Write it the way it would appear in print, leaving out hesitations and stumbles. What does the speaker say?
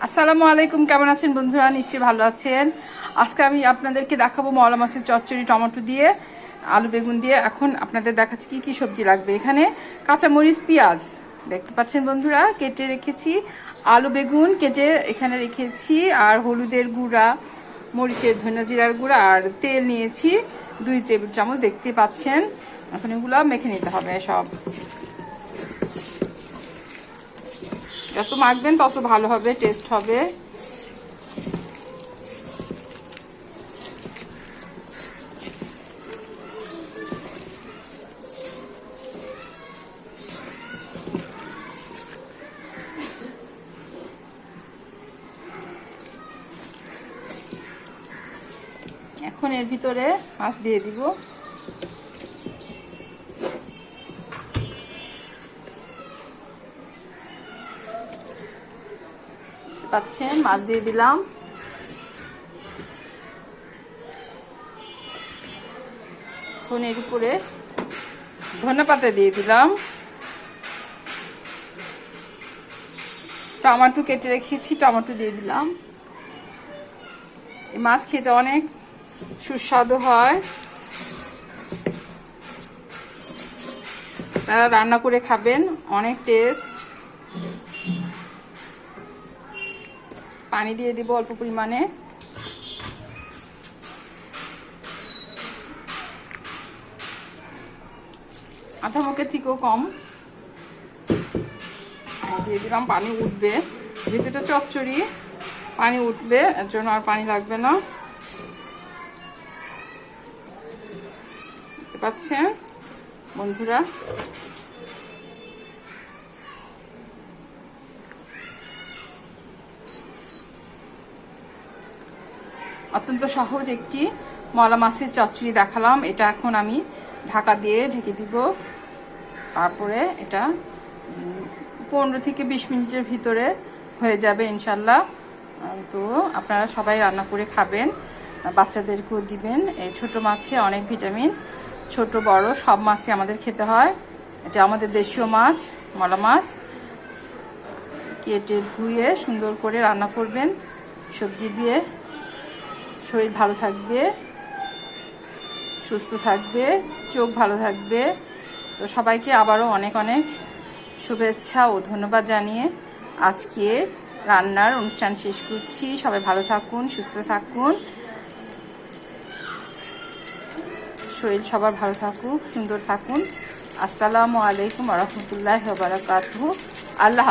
আসসালামু আলাইকুম, কেমন আছেন বন্ধুরা? নিশ্চয়ই ভালো আছেন। আজকে আমি আপনাদেরকে দেখাবো মওলা মাছের চচ্চড়ি, টমেটো দিয়ে, আলু বেগুন দিয়ে। এখন আপনাদের দেখাচ্ছি কি কি সবজি লাগবে। এখানে কাঁচামরিচ, পেঁয়াজ দেখতে পাচ্ছেন বন্ধুরা, কেটে রেখেছি। আলু বেগুন কেটে এখানে রেখেছি। আর হলুদের গুঁড়া, মরিচের, ধনে জিরার গুঁড়া আর তেল নিয়েছি 2 টেবিল চামচ, দেখতে পাচ্ছেন। এখন এগুলো মেখে নিতে হবে সব। যত মাখবেন তত ভালো হবে, টেস্ট হবে। এখন এর ভিতরে মাছ দিয়ে দিব। পাচ্ছেন, মাছ দিয়ে দিলাম। এখন এর উপরে ধনেপাতা দিয়ে দিলাম। টমেটো কেটে রেখেছি, টমেটো দিয়ে দিলাম। এই মাছ খেতে অনেক সুস্বাদু হয়, তারা রান্না করে খাবেন, অনেক টেস্ট। পানি দিয়ে দিব অল্প পরিমাণে। আধা মুখের থেকেও কম দিয়ে দিলাম। পানি উঠবে, যেহেতু এটা চচ্চড়ি, পানি উঠবে, এর জন্য আর পানি লাগবে না। দেখতে পাচ্ছেন বন্ধুরা, অত্যন্ত সহজ একটি মওলা মাছের চচ্চড়ি দেখালাম। এটা এখন আমি ঢাকা দিয়ে ঢেকে দিব। তারপরে এটা 15 থেকে 20 মিনিটের ভিতরে হয়ে যাবে ইনশাল্লাহ। তো আপনারা সবাই রান্না করে খাবেন, বাচ্চাদেরকেও দিবেন। এই ছোট মাছে অনেক ভিটামিন, ছোট বড় সব মাছই আমাদের খেতে হয়। এটা আমাদের দেশীয় মাছ, মওলা মাছ। কেটে ধুয়ে সুন্দর করে রান্না করবেন সবজি দিয়ে। শরীর ভালো থাকবে, সুস্থ থাকবে, চোখ ভালো থাকবে। তো সবাইকে আবারও অনেক অনেক শুভেচ্ছা ও ধন্যবাদ জানিয়ে আজকে রান্নার অনুষ্ঠান শেষ করছি। সবাই ভালো থাকুন, সুস্থ থাকুন, শরীর সবার ভালো থাকুক, সুন্দর থাকুন। আসসালামু আলাইকুম ওয়া রাহমাতুল্লাহি ওয়া বারাকাতুহু। আল্লাহ।